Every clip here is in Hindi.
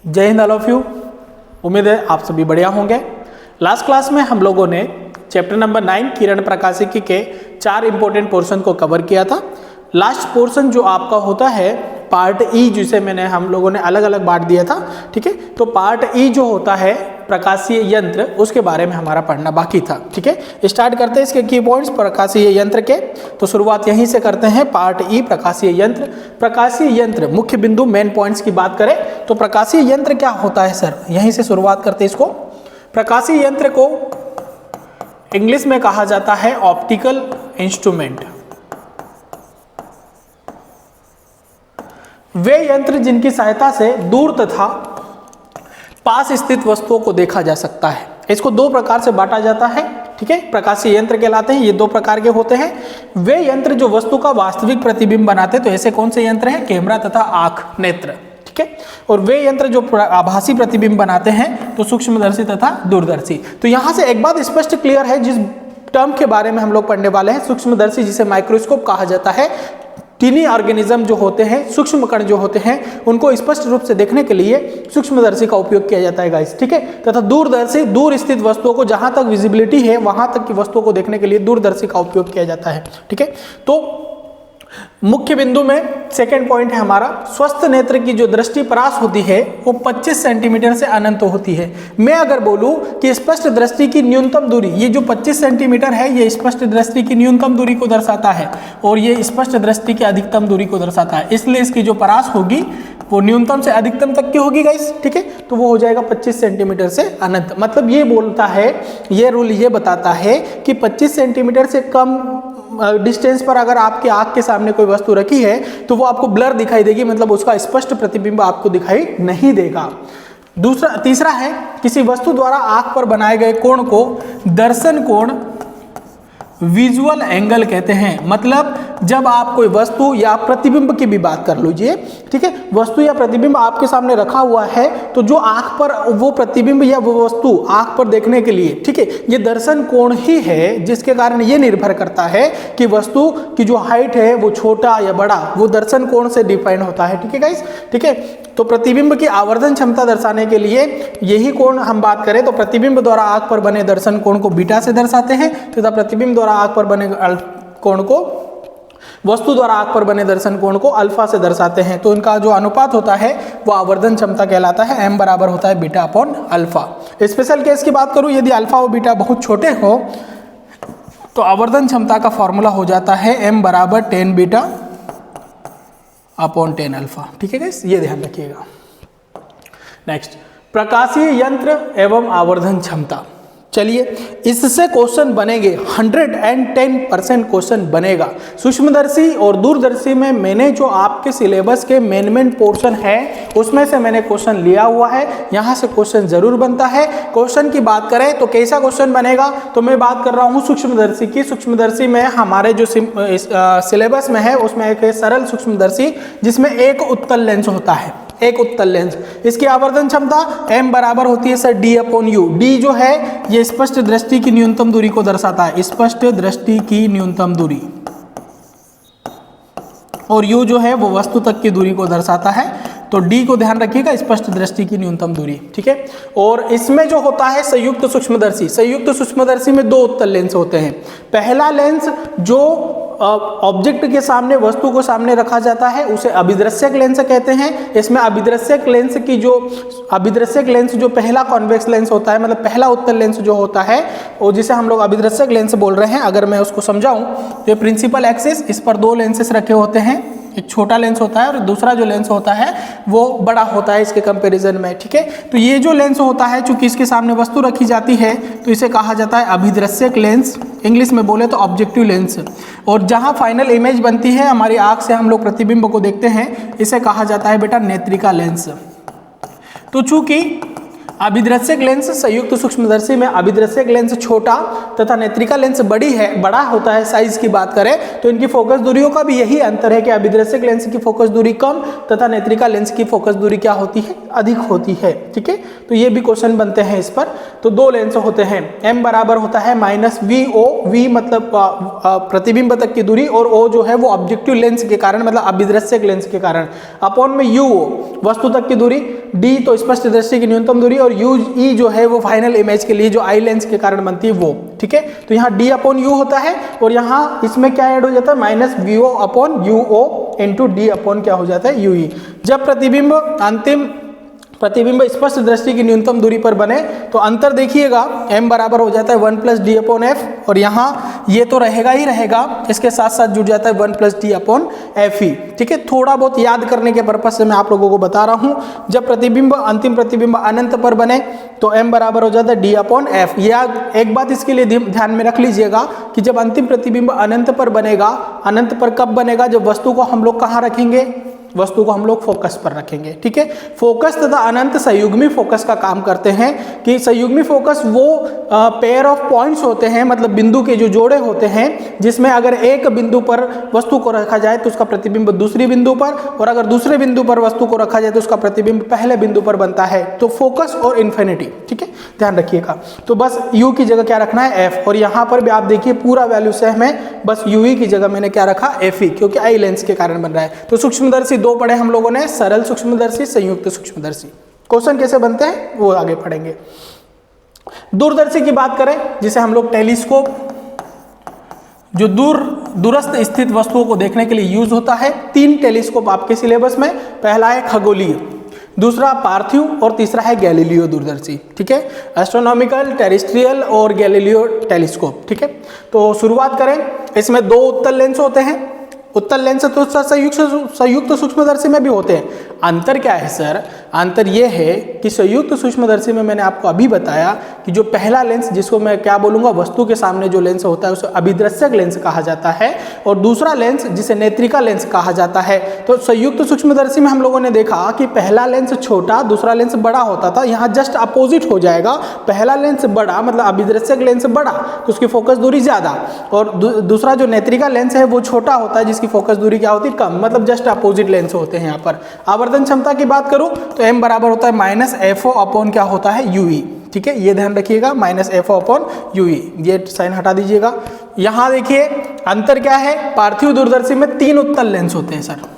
जय हिंद ऑल ऑफ यू। उम्मीद है आप सभी बढ़िया होंगे। लास्ट क्लास में हम लोगों ने चैप्टर नंबर 9 किरण प्रकाशिकी के 4 इंपॉर्टेंट पोर्शन को कवर किया था। लास्ट पोर्शन जो आपका होता है पार्ट ई, जिसे हम लोगों ने अलग अलग बांट दिया था, ठीक है। तो पार्ट ई जो होता है प्रकाशीय यंत्र, उसके बारे में हमारा पढ़ना बाकी था, ठीक है। स्टार्ट करते हैं इसके की पॉइंट्स प्रकाशीय यंत्र के। तो शुरुआत यहीं से करते हैं, पार्ट ई प्रकाशीय यंत्र। प्रकाशीय यंत्र मुख्य बिंदु मेन पॉइंट्स की बात करें तो प्रकाशीय यंत्र क्या होता है सर, यहीं से शुरुआत करते हैं इसको। प्रकाशीय यंत्र को इंग्लिश में कहा जाता है ऑप्टिकल इंस्ट्रूमेंट। वे यंत्र जिनकी सहायता से दूर तथा पास स्थित वस्तुओं को देखा जा सकता है। इसको 2 प्रकार से बांटा जाता है, ठीक है। प्रकाशीय यंत्र कहलाते हैं, ये 2 प्रकार के होते हैं। वे यंत्र जो वस्तु का वास्तविक प्रतिबिंब बनाते हैं, तो ऐसे कौन से यंत्र हैं? कैमरा तथा आंख, नेत्र, ठीक है। और वे यंत्र जो आभासी प्रतिबिंब बनाते हैं, तो सूक्ष्मदर्शी तथा दूरदर्शी। तो यहां से एक बात स्पष्ट क्लियर है, जिस टर्म के बारे में हम लोग पढ़ने वाले हैं, सूक्ष्मदर्शी, जिसे माइक्रोस्कोप कहा जाता है। टीनी ऑर्गेनिज्म जो होते हैं, सूक्ष्म कण जो होते हैं, उनको स्पष्ट रूप से देखने के लिए सूक्ष्मदर्शी का उपयोग किया जाता है गाइस, ठीक है। तथा दूरदर्शी, दूर स्थित वस्तुओं को, जहां तक विजिबिलिटी है वहां तक की वस्तुओं को देखने के लिए दूरदर्शी का उपयोग किया जाता है, ठीक है। तो मुख्य बिंदु में सेकंड पॉइंट है हमारा, स्वस्थ नेत्र की जो दृष्टि परास होती है वो 25 सेंटीमीटर से अनंत होती है। मैं अगर बोलूं कि स्पष्ट दृष्टि की न्यूनतम दूरी, ये जो 25 सेंटीमीटर है, ये स्पष्ट दृष्टि की न्यूनतम दूरी को दर्शाता है, और ये स्पष्ट दृष्टि की अधिकतम दूरी को दर्शाता है। इसलिए इसकी जो परास होगी वो न्यूनतम से अधिकतम तक की होगी गाइस, ठीक है। तो वो हो जाएगा 25 सेंटीमीटर से अनंत। मतलब ये बोलता है, ये रूल ये बताता है कि 25 सेंटीमीटर से कम डिस्टेंस पर अगर आपके आंख के सामने कोई वस्तु रखी है तो वो आपको ब्लर दिखाई देगी, मतलब उसका स्पष्ट प्रतिबिंब आपको दिखाई नहीं देगा। तीसरा है, किसी वस्तु द्वारा आंख पर बनाए गए कोण को दर्शन कोण, विजुअल एंगल कहते हैं। मतलब जब आप कोई वस्तु या प्रतिबिंब की भी बात कर लीजिए, ठीक है, वस्तु या प्रतिबिंब आपके सामने रखा हुआ है, तो जो आंख पर वो प्रतिबिंब या वो वस्तु आंख पर देखने के लिए, ठीक है, ये दर्शन कोण ही है, जिसके कारण ये निर्भर करता है कि वस्तु की जो हाइट है वो छोटा या बड़ा, वो दर्शन कोण से डिफाइन होता है, ठीक है गाइस, ठीक है। तो प्रतिबिंब की आवर्धन क्षमता दर्शाने के लिए यही कोण हम बात करें तो प्रतिबिंब द्वारा आंख पर बने दर्शन कोण को बीटा से दर्शाते हैं, तथा प्रतिबिंब द्वारा आंख पर बने कोण को, वस्तु द्वारा आंख पर बने दर्शन कोण को अल्फा से दर्शाते हैं। तो इनका जो अनुपात होता है वो आवर्धन क्षमता कहलाता है। m बराबर होता है beta upon alpha. Special case की बात करूं, यदि अल्फा और बीटा बहुत छोटे हो तो आवर्धन क्षमता का फॉर्मूला हो जाता है m बराबर 10 बीटा अपॉन 10 अल्फा, ठीक है गाइस, ये ध्यान रखिएगा। नेक्स्ट, प्रकाशीय यंत्र एवं आवर्धन क्षमता। चलिए, इससे क्वेश्चन बनेंगे, 110% क्वेश्चन बनेगा। सूक्ष्मदर्शी और दूरदर्शी में मैंने जो आपके सिलेबस के मेन पोर्शन है उसमें से मैंने क्वेश्चन लिया हुआ है, यहाँ से क्वेश्चन जरूर बनता है। क्वेश्चन की बात करें तो कैसा क्वेश्चन बनेगा, तो मैं बात कर रहा हूँ सूक्ष्मदर्शी की। सूक्ष्मदर्शी में हमारे जो सिलेबस में है उसमें एक है सरल सूक्ष्मदर्शी, जिसमें एक उत्तल लेंस होता है, एक उत्तल लेंस। इसकी आवर्धन क्षमता m बराबर होती है sir d upon u। d जो है ये स्पष्ट दृष्टि की न्यूनतम दूरी को दर्शाता है, स्पष्ट दृष्टि की न्यूनतम दूरी, और u जो है वो वस्तु तक की दूरी को दर्शाता है। तो d को ध्यान रखिएगा, स्पष्ट दृष्टि की न्यूनतम दूरी, ठीक है। और इसमें जो होता है संयुक्त सूक्ष्मदर्शी, संयुक्त सूक्ष्मदर्शी में 2 उत्तल लेंस होते हैं। पहला लेंस जो ऑब्जेक्ट के सामने, वस्तु को सामने रखा जाता है, उसे अभिदृश्यक लेंस कहते हैं। इसमें अभिदृश्यक लेंस जो पहला कॉन्वेक्स लेंस होता है, मतलब पहला उत्तल लेंस जो होता है, और जिसे हम लोग अभिदृश्यक लेंस बोल रहे हैं, अगर मैं उसको समझाऊं तो प्रिंसिपल एक्सिस, इस पर 2 लेंसेस रखे होते हैं, एक छोटा लेंस होता है और दूसरा जो लेंस होता है वो बड़ा होता है इसके कंपैरिजन में, ठीक है। तो ये जो लेंस होता है, चूंकि इसके सामने वस्तु रखी जाती है तो इसे कहा जाता है अभिदृश्यक लेंस, इंग्लिश में बोले तो ऑब्जेक्टिव लेंस। और जहां फाइनल इमेज बनती है, हमारी आंख से हम लोग प्रतिबिंब को देखते हैं, इसे कहा जाता है बेटा नेत्रिका लेंस। तो चूंकि अभिदृश्यक लेंस संयुक्त सूक्ष्मदर्शी में अभिदृश्यक लेंस छोटा तथा नेत्रिका लेंस बड़ा होता है। साइज की बात करें तो इनकी फोकस दूरियों का भी यही अंतर है कि अभिदृश्यक लेंस की फोकस दूरी कम तथा नेत्रिका लेंस की फोकस दूरी क्या होती है, अधिक होती है। ठीक है, तो ये भी क्वेश्चन बनते हैं इस पर। तो दो लेंस होते हैं, m बराबर होता है -VO, V मतलब प्रतिबिंब तक की दूरी, और O जो है वो ऑब्जेक्टिव लेंस के कारण मतलब अभिदृश्यक लेंस के कारण, अपॉन में UO वस्तु तक की दूरी, D तो स्पष्ट दृष्टि की न्यूनतम दूरी, और UE जो है वो फाइनल इमेज के लिए जो आई लेंस के कारण बनती है वो। ठीक है, तो यहाँ D अपॉन U होता है और यहाँ इसमें क्या ऐड हो जाता है -VO upon UO into D upon क्या हो जाता है UE। जब प्रतिबिंब स्पष्ट दृष्टि की न्यूनतम दूरी पर बने तो अंतर देखिएगा, m बराबर हो जाता है 1 + d अपॉन f, और यहाँ ये तो रहेगा ही रहेगा, इसके साथ साथ जुड़ जाता है 1 + d अपॉन f ही। ठीक है, थोड़ा बहुत याद करने के पर्पज से मैं आप लोगों को बता रहा हूँ। जब अंतिम प्रतिबिंब अनंत पर बने तो m बराबर हो जाता है d अपॉन f। या एक बात इसके लिए ध्यान में रख लीजिएगा कि जब अंतिम प्रतिबिंब अनंत पर बनेगा, अनंत पर कब बनेगा, जब वस्तु को हम लोग कहाँ रखेंगे, वस्तु को हम लोग फोकस पर रखेंगे। ठीक है, फोकस तथा अनंत संयुग्मी फोकस का काम करते हैं कि संयुग्मी फोकस वो पेयर ऑफ पॉइंट्स होते हैं, मतलब बिंदु के जो जोड़े होते हैं, जिसमें अगर एक बिंदु पर वस्तु को रखा जाए तो उसका प्रतिबिंब दूसरी बिंदु पर, और अगर दूसरे बिंदु पर वस्तु को रखा जाए तो उसका प्रतिबिंब पहले बिंदु पर बनता है। तो फोकस और इन्फिनिटी, ठीक है, ध्यान रखिएगा। तो बस U की जगह क्या रखना है F, और यहाँ पर भी आप देखिए पूरा वैल्यू सेम है, बस UE की जगह मैंने क्या रखा FE, क्योंकि आई लेंस के कारण बन रहा है। तो सूक्ष्मदर्शी दो पढ़े हम लोगों ने, सरल सूक्ष्मदर्शी, संयुक्त सूक्ष्मदर्शी। क्वेश्चन कैसे बनते हैं वो आगे पढ़ेंगे। दूरदर्शी की बात करें, जिसे हम लोग टेलीस्कोप, जो दूरस्थ स्थित वस्तुओं को देखने के लिए यूज होता है। 3 टेलीस्कोप आपके सिलेबस में, पहला है खगोलीय, दूसरा पार्थिव, और तीसरा है गैलीलियो दूरदर्शी। ठीक है, एस्ट्रोनॉमिकल, टेरेस्ट्रियल और गैलीलियो टेलीस्कोप। ठीक है, तो शुरुआत करें। इसमें 2 उत्तल लेंस होते हैं। उत्तल लेंस तो संयुक्त सूक्ष्मदर्शी में भी होते हैं। अंतर क्या है सर? अंतर यह है कि संयुक्त सूक्ष्मदर्शी में मैंने आपको अभी बताया कि जो पहला लेंस, जिसको मैं क्या बोलूँगा, वस्तु के सामने जो लेंस होता है उसे अभिदृश्यक लेंस कहा जाता है, और दूसरा लेंस जिसे नेत्रिका लेंस कहा जाता है। तो संयुक्त सूक्ष्मदर्शी में हम लोगों ने देखा कि पहला लेंस छोटा, दूसरा लेंस बड़ा होता था। यहाँ जस्ट अपोजिट हो जाएगा, पहला लेंस बड़ा मतलब अभिदृश्यक लेंस बड़ा तो उसकी फोकस दूरी ज़्यादा, और दूसरा जो नेत्रिका लेंस है वो छोटा होता है जिसकी फोकस दूरी क्या होती है, कम, मतलब जस्ट अपोजिट लेंस होते हैं। यहाँ पर आवर्धन क्षमता की बात करूं तो m बराबर होता है -FO अपॉन क्या होता है UE। ठीक है, ये ध्यान रखिएगा, -FO अपॉन UE, ये साइन हटा दीजिएगा। यहां देखिए अंतर क्या है, पार्थिव दूरदर्शी में 3 उत्तल लेंस होते हैं सर।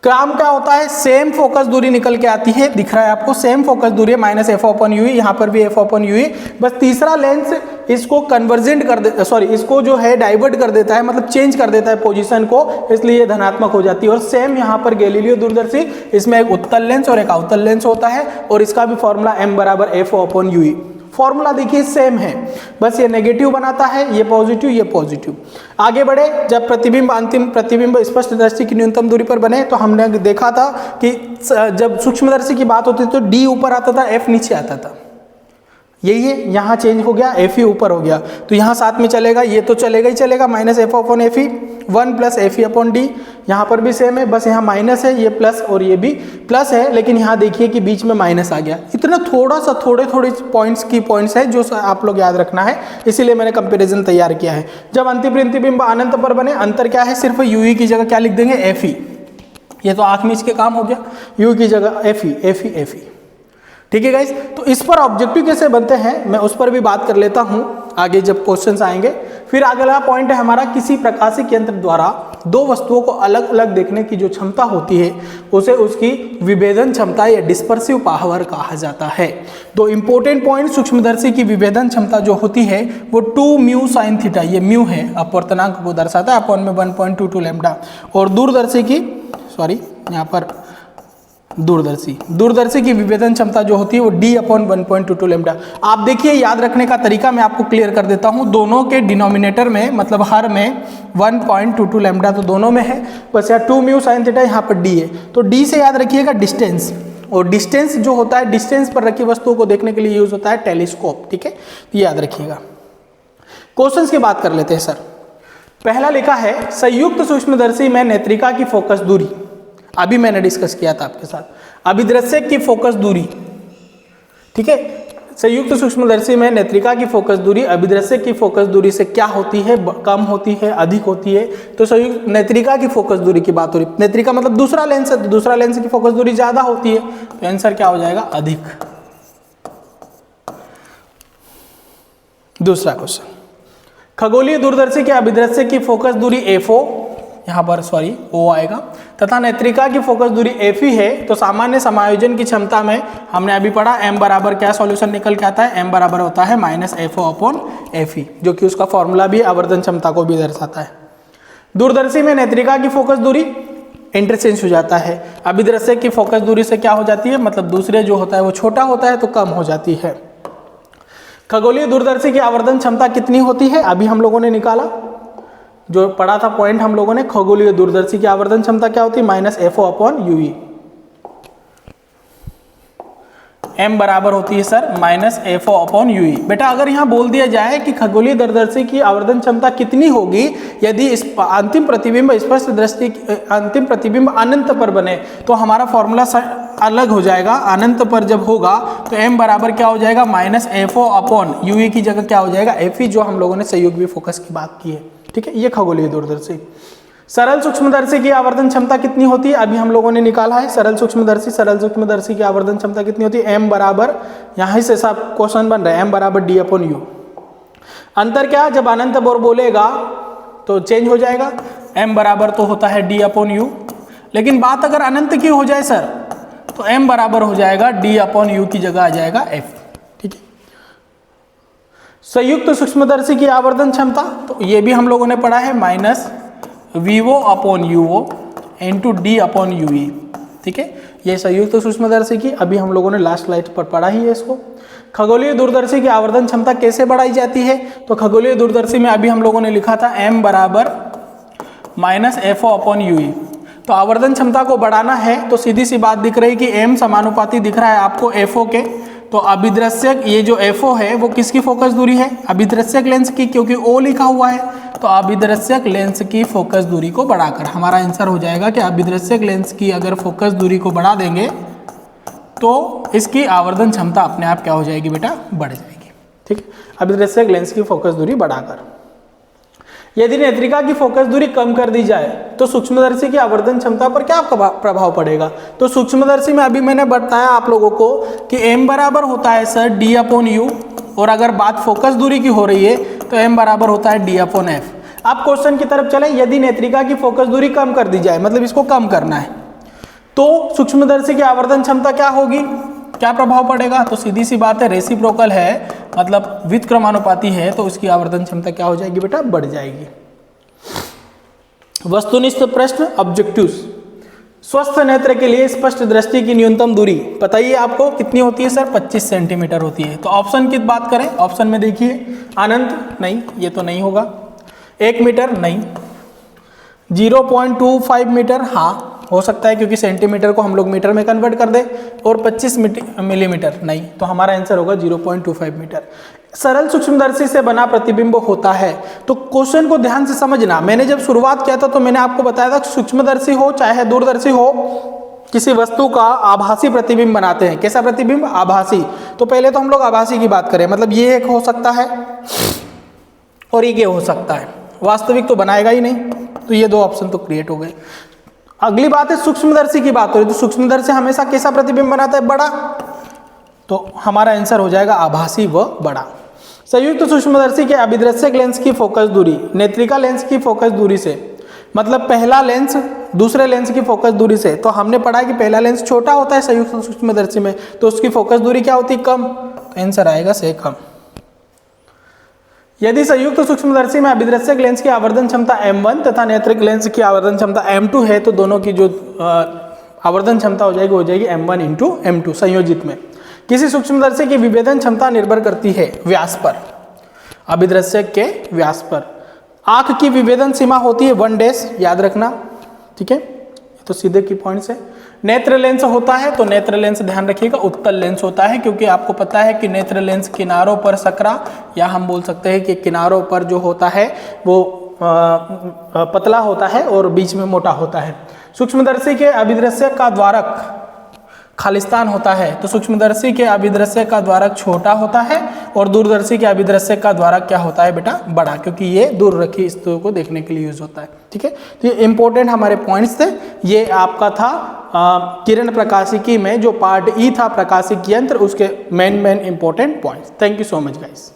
काम क्या होता है, सेम फोकस दूरी निकल के आती है, दिख रहा है आपको, सेम फोकस दूरी है -FO अपॉन UE, यहाँ पर भी FO अपॉन UE। बस तीसरा लेंस इसको कन्वर्जेंट कर दे, सॉरी इसको जो है डाइवर्ट कर देता है, मतलब चेंज कर देता है पोजीशन को, इसलिए ये धनात्मक हो जाती है। और सेम यहाँ पर गैलीलियो दूरदर्शी, इसमें एक उत्तल लेंस और एक अवतल लेंस होता है, और इसका भी फॉर्मूला m बराबर FO अपॉन UE। फॉर्मूला देखिए सेम है, बस ये नेगेटिव बनाता है, ये पॉजिटिव, ये पॉजिटिव। आगे बढ़े, जब प्रतिबिंब अंतिम प्रतिबिंब स्पष्ट दृष्टि की न्यूनतम दूरी पर बने तो हमने देखा था कि जब सूक्ष्मदर्शी की बात होती थी तो D ऊपर आता था, F नीचे आता था। यही है, यहाँ चेंज हो गया, FE ऊपर हो गया, तो यहाँ साथ में चलेगा, ये तो चलेगा ही चलेगा, -FO upon FE, 1 + FE upon D। यहाँ पर भी सेम है, बस यहाँ माइनस है, ये प्लस और ये भी प्लस है, लेकिन यहाँ देखिए कि बीच में माइनस आ गया। इतना थोड़ा सा थोड़े पॉइंट्स है जो आप लोग याद रखना है, इसीलिए मैंने कंपेरिजन तैयार किया है। जब अंतिम प्रतिबिंब अनंत पर बने, अंतर क्या है, सिर्फ UE की जगह क्या लिख देंगे, FE। ये तो आँख मीच के काम हो गया, U की जगह FE। ठीक है गाइस, तो इस पर ऑब्जेक्टिव कैसे बनते हैं मैं उस पर भी बात कर लेता हूं आगे जब क्वेश्चंस आएंगे। फिर अगला पॉइंट है हमारा, किसी प्रकाशिक यंत्र द्वारा 2 वस्तुओं को अलग अलग देखने की जो क्षमता होती है उसे उसकी विभेदन क्षमता या डिस्पर्सिव पावर कहा जाता है। तो इंपॉर्टेंट पॉइंट, सूक्ष्मदर्शी की विभेदन क्षमता जो होती है वो 2μ sin थीटा, ये म्यू है, अपवर्तनांक को दर्शाता है, अपॉन में 1.22 लैम्डा। और दूरदर्शी की, सॉरी यहाँ पर दूरदर्शी की विभेदन क्षमता जो होती है वो D अपॉन 1.22 लैम्डा। आप देखिए, याद रखने का तरीका मैं आपको क्लियर कर देता हूँ। दोनों के डिनोमिनेटर में, मतलब हर में 1.22 लैम्डा तो दोनों में है, बस यहाँ 2μ sin थीटा यहाँ पर D है। तो D से याद रखिएगा डिस्टेंस, और डिस्टेंस जो होता है, डिस्टेंस पर रखी वस्तुओं को देखने के लिए यूज होता है टेलीस्कोप। ठीक है, तो याद रखिएगा। क्वेश्चन की बात कर लेते हैं सर। पहला लिखा है, संयुक्त सूक्ष्मदर्शी में नेत्रिका की फोकस दूरी, अभी मैंने डिस्कस किया था आपके साथ, अभिदृश्यक की फोकस दूरी ठीक है। संयुक्त सूक्ष्मदर्शी में नेत्रिका की फोकस दूरी अभिदृश्य की फोकस दूरी से क्या होती है, कम होती है, अधिक होती है। तो संयुक्त नेत्रिका की फोकस दूरी की बात हो रही है, नेत्रिका मतलब दूसरा लेंस है, तो दूसरा लेंस की फोकस दूरी ज्यादा होती है, तो आंसर क्या हो जाएगा, अधिक। दूसरा क्वेश्चन, खगोलीय दूरदर्शी के अभिदृश्य की फोकस दूरी FO, यहाँ पर सॉरी O आएगा, तथा नेत्रिका की फोकस दूरी FE है, तो सामान्य समायोजन की क्षमता में हमने अभी पढ़ा m बराबर क्या सॉल्यूशन निकल के आता है, m बराबर होता है -FO/FE, जो कि उसका फॉर्मूला भी आवर्धन क्षमता को भी दर्शाता है। दूरदर्शी में नेत्रिका की फोकस दूरी इंटरचेंज हो जाता है, अभिदृश्य की फोकस दूरी से क्या हो जाती है, मतलब दूसरे जो होता है वो छोटा होता है तो कम हो जाती है। खगोलीय दूरदर्शी की आवर्धन क्षमता कितनी होती है, अभी हम लोगों ने निकाला, जो पढ़ा था पॉइंट हम लोगों ने, खगोलीय दूरदर्शी की आवर्धन क्षमता क्या होती है, -FO/UE, m बराबर होती है सर -FO/UE। बेटा अगर यहाँ बोल दिया जाए कि खगोलीय दूरदर्शी की आवर्धन क्षमता कितनी होगी यदि इस अंतिम प्रतिबिंब स्पष्ट दृष्टि, अंतिम प्रतिबिंब अनंत पर बने, तो हमारा फॉर्मूला अलग हो जाएगा। अनंत पर जब होगा तो m बराबर क्या हो जाएगा, -FO/UE की जगह क्या हो जाएगा, FE, जो हम लोगों ने संयुग्मी फोकस की बात की है। ठीक है, ये खगोलीय दूरदर्शी। सरल सूक्ष्मदर्शी की आवर्धन क्षमता कितनी होती है, अभी हम लोगों ने निकाला है। सरल सूक्ष्मदर्शी की आवर्धन क्षमता कितनी होती है, m बराबर, यहाँ से सब क्वेश्चन बन रहा है, m बराबर D/U। अंतर क्या, जब अनंत पर बोलेगा तो चेंज हो जाएगा, m बराबर तो होता है D/U, लेकिन बात अगर अनंत की हो जाए सर तो m बराबर हो जाएगा D/U की जगह आ जाएगा f। ठीक है। संयुक्त सूक्ष्मदर्शी की आवर्धन क्षमता, तो ये भी हम लोगों ने पढ़ा है, -VO/UO × D/UE। ठीक है, ये संयुक्त सूक्ष्मदर्शी की अभी हम लोगों ने लास्ट स्लाइड पर पढ़ा ही है इसको। खगोलीय दूरदर्शी की आवर्धन क्षमता कैसे बढ़ाई जाती है, तो खगोलीय दूरदर्शी में अभी हम लोगों ने लिखा था m बराबर -FO/UE। तो आवर्धन क्षमता को बढ़ाना है तो सीधी सी बात दिख रही कि m समानुपाती दिख रहा है आपको FO के, तो अभिदृश्यक ये जो FO है वो किसकी फोकस दूरी है, अभिदृश्यक लेंस की, क्योंकि O लिखा हुआ है, तो अभिदृश्यक लेंस की फोकस दूरी को बढ़ाकर हमारा आंसर हो जाएगा कि अभिदृश्यक लेंस की अगर फोकस दूरी को बढ़ा देंगे तो इसकी आवर्धन क्षमता अपने आप क्या हो जाएगी बेटा, बढ़ जाएगी। ठीक है, अभिदृश्यक लेंस की फोकस दूरी बढ़ाकर। यदि नेत्रिका की फोकस दूरी कम कर दी जाए तो सूक्ष्मदर्शी की आवर्धन क्षमता पर क्या प्रभाव पड़ेगा, तो सूक्ष्मदर्शी में अभी मैंने बताया आप लोगों को कि m बराबर होता है सर D/U, और अगर बात फोकस दूरी की हो रही है तो m बराबर होता है D/F। आप क्वेश्चन की तरफ चले, यदि नेत्रिका की फोकस दूरी कम कर दी जाए, मतलब इसको कम करना है, तो सूक्ष्मदर्शी की आवर्धन क्षमता क्या होगी, क्या प्रभाव पड़ेगा, तो सीधी सी बात है, रेसिप्रोकल है, मतलब व्युत्क्रमानुपाती है, तो उसकी आवर्धन क्षमता क्या हो जाएगी बेटा, बढ़ जाएगी। वस्तुनिष्ठ प्रश्न, ऑब्जेक्टिव्स। स्वस्थ नेत्र के लिए स्पष्ट दृष्टि की न्यूनतम दूरी बताइए आपको कितनी होती है सर, 25 सेंटीमीटर होती है। तो ऑप्शन की बात करें, ऑप्शन में देखिए, अनंत नहीं, ये तो नहीं होगा, 1 मीटर नहीं, 0.25 मीटर हाँ हो सकता है क्योंकि सेंटीमीटर को हम लोग मीटर में कन्वर्ट कर दे, और 25 मिलीमीटर नहीं, तो हमारा आंसर होगा 0.25 मीटर। सरल सूक्ष्मदर्शी से बना प्रतिबिंब होता है, तो क्वेश्चन को ध्यान से समझना। मैंने जब शुरुआत किया था तो मैंने आपको बताया था सूक्ष्मदर्शी हो चाहे दूरदर्शी हो, किसी वस्तु का आभासी प्रतिबिंब बनाते हैं। कैसा प्रतिबिंब, आभासी। तो पहले तो हम लोग आभासी की बात करें, मतलब ये एक हो सकता है और ये हो सकता है, वास्तविक तो बनाएगा ही नहीं, तो ये दो ऑप्शन तो क्रिएट हो गए। अगली बात है सूक्ष्मदर्शी की बात हो रही, तो सूक्ष्मदर्शी हमेशा कैसा प्रतिबिंब बनाता है, बड़ा, तो हमारा आंसर हो जाएगा आभासी व बड़ा। संयुक्त सूक्ष्मदर्शी के अभिदृश्यक लेंस की फोकस दूरी नेत्रिका लेंस की फोकस दूरी से, मतलब पहला लेंस दूसरे लेंस की फोकस दूरी से, तो हमने पढ़ा कि पहला लेंस छोटा होता है संयुक्त सूक्ष्मदर्शी में, तो उसकी फोकस दूरी क्या होती है, कम, तो आंसर आएगा से कम। यदि संयुक्त सूक्ष्मदर्शी में अभिदृश्यक लेंस की आवर्धन क्षमता m1 तथा नेत्रिक लेंस की आवर्धन क्षमता m2 है, तो दोनों की जो आवर्धन क्षमता हो जाएगी m1 × m2 संयोजित में। किसी सूक्ष्मदर्शी की विभेदन क्षमता निर्भर करती है व्यास पर, अभिदृश्यक के व्यास पर। आंख की विभेदन सीमा होती है 1 याद रखना, ठीक है, तो सीधे की पॉइंट्स है। नेत्र लेंस होता है, तो नेत्र लेंस ध्यान रखिएगा उत्तल लेंस होता है, क्योंकि आपको पता है कि नेत्र लेंस किनारों पर सकरा, या हम बोल सकते हैं कि किनारों पर जो होता है वो पतला होता है और बीच में मोटा होता है। सूक्ष्मदर्शी के अभिदृश्यक का द्वारक खालिस्तान होता है तो सूक्ष्मदर्शी के अभिदृश्य का द्वारक छोटा होता है और दूरदर्शी के अभिदृश्य का द्वारक क्या होता है बेटा, बड़ा, क्योंकि ये दूर रखी वस्तुओं को देखने के लिए यूज होता है। ठीक है, तो ये इंपॉर्टेंट हमारे पॉइंट्स थे। ये आपका था किरण प्रकाशिकी में जो पार्ट ई था प्रकाशिक यंत्र, उसके main important points. Thank you so much guys.